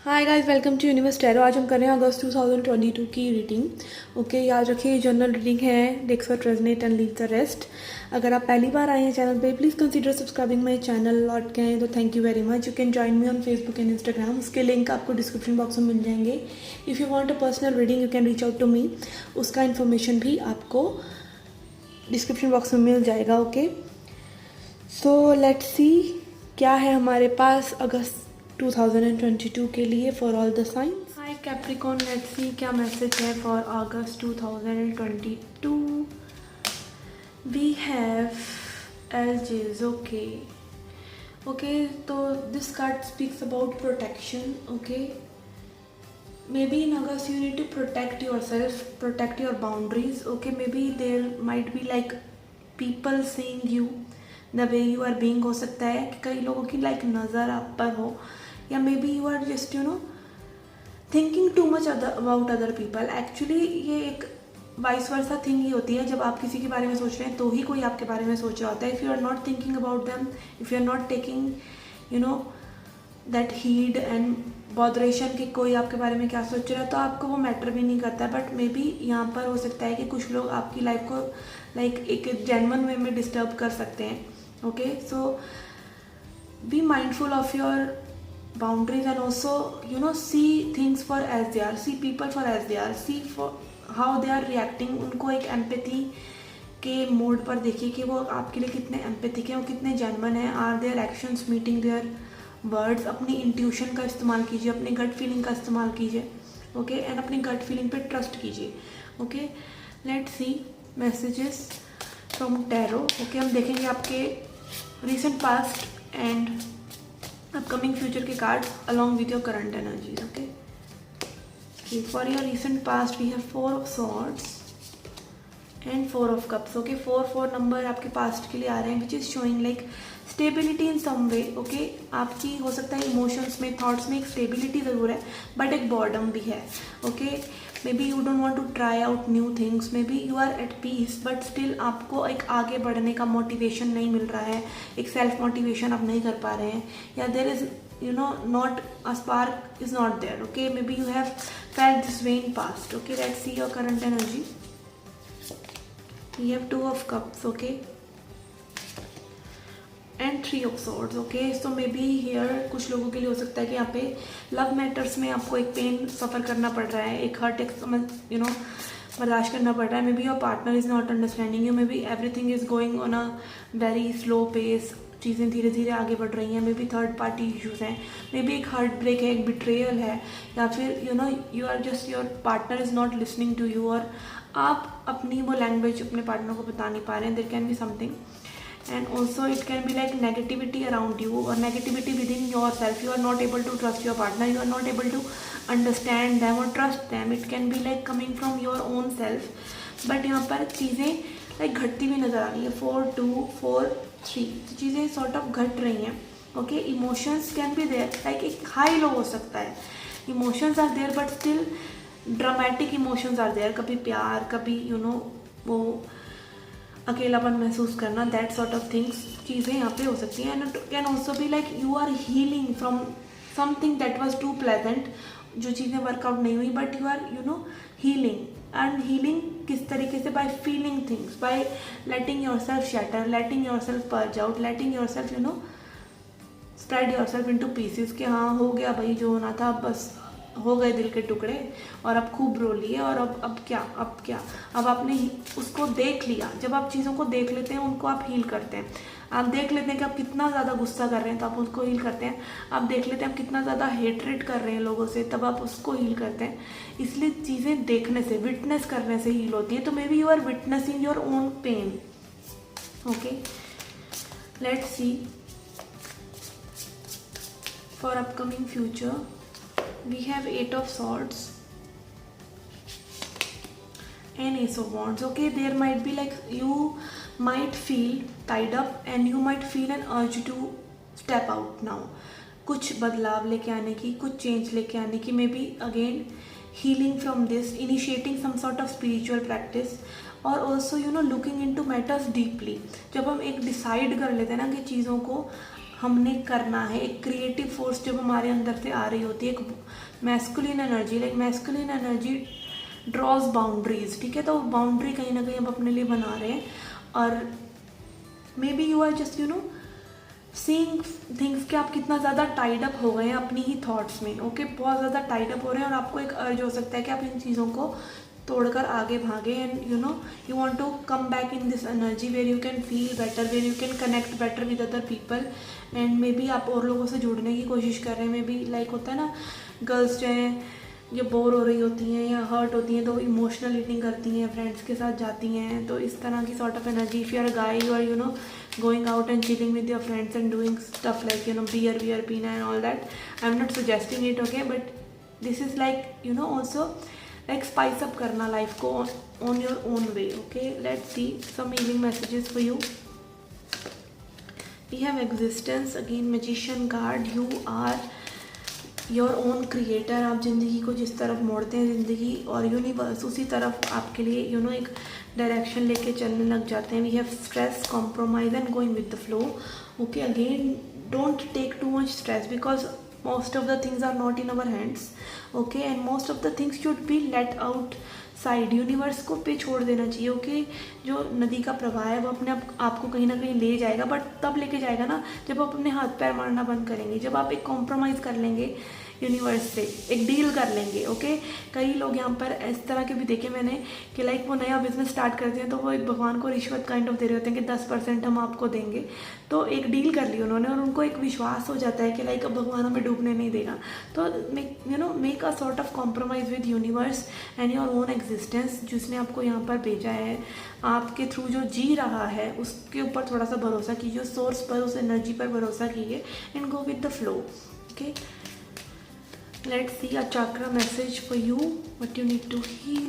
Hi guys, welcome to Universe Tarot. आज हम कर रहे हैं अगस्त 2022 की रीडिंग। ओके, याद रखिए जनरल रीडिंग है। डिक्स for resonate and leave the rest. अगर आप पहली बार आए हैं चैनल पे, please consider subscribing my channel. लौट के आए तो thank you very much. You can join me on Facebook and Instagram. उसके लिंक आपको डिस्क्रिप्शन बॉक्स में मिल जाएंगे। If you want a personal reading you can reach out to me. उसका इन्फॉर्मेशन भी आपको डिस्क्रिप्शन बॉक्स में मिल जाएगा। ओके, सो लेट्स सी क्या है हमारे पास अगस्त 2022 के लिए for all the signs. Hi Capricorn, let's see क्या मैसेज है फॉर अगस्त 2022। वी हैव एल्जेस। ओके ओके, तो this card speaks about protection. Okay, maybe in August you need to protect yourself, protect your boundaries. Okay, maybe there might be like people seeing you the way you are being. हो सकता है कि कई लोगों की like नज़र आप पर हो, या maybe you are just thinking too much about other people. Actually ये एक वाइस वर्सा थिंग ही होती है। जब आप किसी के बारे में सोच रहे हैं तो ही कोई आपके बारे में सोच रहा होता है. If you are not thinking about them, if you are not taking that heed and botheration कि कोई आपके बारे में क्या सोच रहा है, तो आपको वो मैटर भी नहीं करता है. बट मे बी यहाँ पर हो सकता है कि कुछ लोग आपकी लाइफ को लाइक एक जेन्युइन वे में डिस्टर्ब कर सकते हैं. Okay, so be mindful of your boundaries and also see things for as they are, see people for as they are, see for how they are reacting. उनको एक empathy के mode पर देखिए कि वो आपके लिए कितने एम्पैथिक हैं, वो कितने जेन्युइन हैं. Are their actions meeting their words. अपनी इंट्यूशन का इस्तेमाल कीजिए, अपनी गट फीलिंग का इस्तेमाल कीजिए. ओके, एंड अपनी गट फीलिंग पे ट्रस्ट कीजिए. Okay, let's C messages from tarot. Okay, हम देखेंगे आपके recent past and upcoming future के card along with your current energies. Okay, for your recent past we have 4 of swords and 4 of cups. Okay, 4 number आपके past के लिए आ रहे हैं, which is showing like stability in some way. Okay, आपकी हो सकता है इमोशंस में, थॉट्स में एक स्टेबिलिटी ज़रूर है, बट एक बॉर्डम भी है. Okay, maybe you don't want to try out new things, maybe you are at peace, but still आपको एक आगे बढ़ने का मोटिवेशन नहीं मिल रहा है, एक सेल्फ मोटिवेशन आप नहीं कर पा रहे हैं, या there is not a spark is not there. Okay, maybe you have felt this way in past. Okay, let's see your current energy. We have 2 of cups. Okay, and 3 of swords. Okay, so may be here कुछ लोगों के लिए हो सकता है कि यहाँ पे लव मैटर्स में आपको एक पेन सफ़र करना पड़ रहा है, एक हर्ट, एक बर्दाश्त करना पड़ रहा है. Maybe your partner is not understanding you, maybe everything is going on a very slow pace. चीज़ें धीरे धीरे आगे बढ़ रही हैं. Maybe third party issues हैं, मे बी एक हार्ट ब्रेक है, एक बिट्रेयल है, या फिर you are just your partner is not listening to you, और आप अपनी वो लैंग्वेज अपने पार्टनर को बता नहीं पा रहे हैं. There can be something. And also it can be like negativity around you or negativity within yourself. You are not able to trust your partner, you are not able to understand them or trust them. It can be like coming from your own self. but यहाँ पर चीज़ें like घटती हुई नज़र आ रही है. 4 2 4 3 तो चीज़ें sort of घट रही हैं. Okay, emotions can be there, like एक हाई लो हो सकता है. Emotions are there but still dramatic emotions are there. कभी प्यार, कभी वो अकेलापन महसूस करना, दैट सॉर्ट ऑफ थिंग्स चीज़ें यहाँ पे हो सकती हैं. And can also be like you are healing from something that was too pleasant. जो चीज़ें वर्कआउट नहीं हुई, but you are healing. And healing किस तरीके से? By feeling things, by letting yourself shatter, letting yourself purge out, letting yourself spread yourself into pieces. कि हाँ, हो गया भाई, जो होना था बस हो गए दिल के टुकड़े, और अब खूब रो लिए, और अब क्या, अब आपने उसको देख लिया. जब आप चीज़ों को देख लेते हैं, उनको आप हील करते हैं. आप देख लेते हैं कि आप कितना ज़्यादा गुस्सा कर रहे हैं, तो आप उसको हील करते हैं. आप देख लेते हैं आप कितना ज़्यादा हेटरेट कर रहे हैं लोगों से, तब आप उसको हील करते हैं. इसलिए चीज़ें देखने से, विटनेस करने से हील होती है. तो maybe you are witnessing your own pain. Okay, let's see for upcoming future. We have 8 of swords and ace of wands. Okay, there might be like you might feel tied up and you might feel an urge to step out now. कुछ बदलाव लेके आने की, कुछ change लेके आने की. May be again healing from this, initiating some sort of spiritual practice, और also looking into matters deeply. जब हम एक डिसाइड कर लेते हैं ना कि चीज़ों को हमने करना है। एक क्रिएटिव फोर्स जब हमारे अंदर से आ रही होती है, एक masculine energy, like masculine energy draws boundaries, ठीक है। तो बाउंड्री कहीं ना कहीं हम अपने लिए बना रहे हैं, और maybe you are just seeing things कि आप कितना ज़्यादा टाइड अप हो गए हैं अपनी ही थॉट्स में, ओके। बहुत ज़्यादा टाइड अप हो रहे हैं, और आपको एक अर्ज हो सकता है कि आप इन चीज़ों को तोड़कर आगे भागे, and you want to come back in this energy where you can feel better, where you can connect better with other people, and maybe आप और लोगों से जुड़ने की कोशिश कर रहे हैं। मे बी लाइक होता है ना, गर्ल्स जो हैं जो बोर हो रही होती हैं या हर्ट होती हैं तो इमोशनल ईटिंग करती हैं, फ्रेंड्स के साथ जाती हैं, तो इस तरह की sort of energy. If you are guy, you are going out and chilling with your friends and doing stuff like beer, pina and all that. I'm not suggesting it, okay, but this is like also like spice up karna life ko on your own way, okay. Let's see some healing messages for you. We have existence again, magician card. You are your own creator. आप ज़िंदगी को जिस तरफ मोड़ते हैं, ज़िंदगी और universe उसी तरफ आपके लिए एक डायरेक्शन लेके चलने लग जाते हैं। We have stress, compromise and going with the flow, okay. Again don't take too much stress because most of the things are not in our hands, okay, and most of the things should be let out side. Universe को पे छोड़ देना चाहिए, okay. जो नदी का प्रवाह है वो अपने आपको कहीं ना कहीं ले जाएगा, बट तब लेके जाएगा ना जब आप अपने हाथ पैर मारना बंद करेंगे, जब आप एक कॉम्प्रोमाइज़ कर लेंगे यूनिवर्स से, एक डील कर लेंगे, ओके। कई लोग यहाँ पर इस तरह के भी देखे मैंने कि लाइक वो नया बिजनेस स्टार्ट करते हैं तो वो एक भगवान को रिश्वत काइंड ऑफ दे रहे होते हैं कि 10% हम आपको देंगे, तो एक डील कर ली उन्होंने, और उनको एक विश्वास हो जाता है कि लाइक अब भगवान हमें डूबने नहीं देगा। तो make a sort of compromise with universe and your own existence, जिसने आपको यहाँ पर भेजा है, आपके थ्रू जो जी रहा है उसके ऊपर थोड़ा सा भरोसा कीजिए, सोर्स पर, उस एनर्जी पर भरोसा कीजिए, and go with the flow, okay. Let's see a chakra message for you, what you need to heal.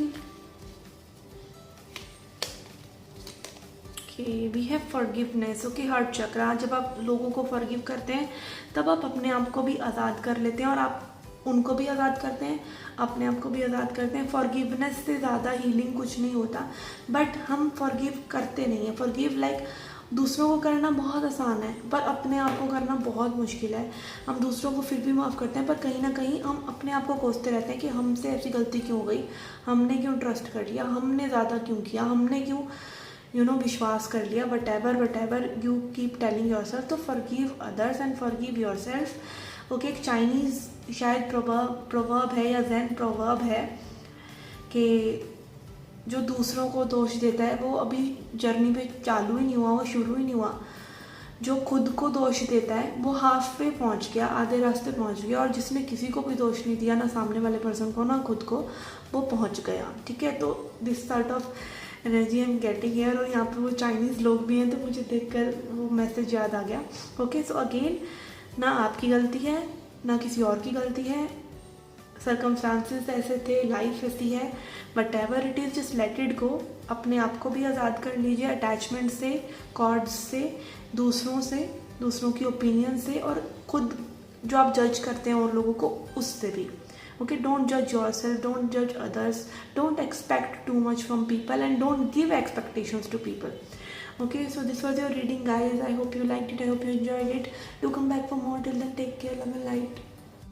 Okay, we have forgiveness, okay, heart chakra। जब आप लोगों को forgive करते हैं तब आप अपने आप को भी आज़ाद कर लेते हैं, और आप उनको भी आज़ाद करते हैं, अपने आप को भी आज़ाद करते हैं। फॉरगिवनेस से ज़्यादा हीलिंग कुछ नहीं होता, बट हम फॉरगिव करते नहीं हैं। फॉरगिव लाइक दूसरों को करना बहुत आसान है, पर अपने आप को करना बहुत मुश्किल है। हम दूसरों को फिर भी माफ़ करते हैं, पर कहीं ना कहीं हम अपने आप को कोसते रहते हैं कि हमसे ऐसी गलती क्यों हो गई, हमने क्यों ट्रस्ट कर लिया, हमने ज़्यादा क्यों किया, हमने क्यों विश्वास कर लिया। Whatever you keep telling yourself, तो forgive others and forgive yourself, okay. एक चाइनीज़ शायद प्रोवर्ब है या ज़ेन प्रोवर्ब है कि जो दूसरों को दोष देता है वो अभी जर्नी पे चालू ही नहीं हुआ, वो शुरू ही नहीं हुआ। जो खुद को दोष देता है वो हाफ वे पहुंच गया, आधे रास्ते पहुंच गया, और जिसने किसी को भी दोष नहीं दिया, ना सामने वाले पर्सन को ना खुद को, वो पहुंच गया, ठीक है। तो this sort of energy I am getting here, और यहाँ पे वो चाइनीज़ लोग भी हैं तो मुझे देखकर वो मैसेज याद आ गया, ओके। सो अगेन, ना आपकी गलती है ना किसी और की गलती है, सर्कमस्टांसेस ऐसे थे, लाइफ ऐसी है, but ever it is just let it go. अपने आप को भी आज़ाद कर लीजिए अटैचमेंट से, कॉर्ड्स से, दूसरों की ओपिनियन से, और खुद जो आप जज करते हैं और लोगों को, उससे भी, ओके। डोंट जज योर सेल्फ, डोंट जज others, don't expect too much from people, and don't give expectations to people, okay. So this was your reading, guys. I hope you liked it, I hope you enjoyed it. Do come back for more. Till then, take care, love and light.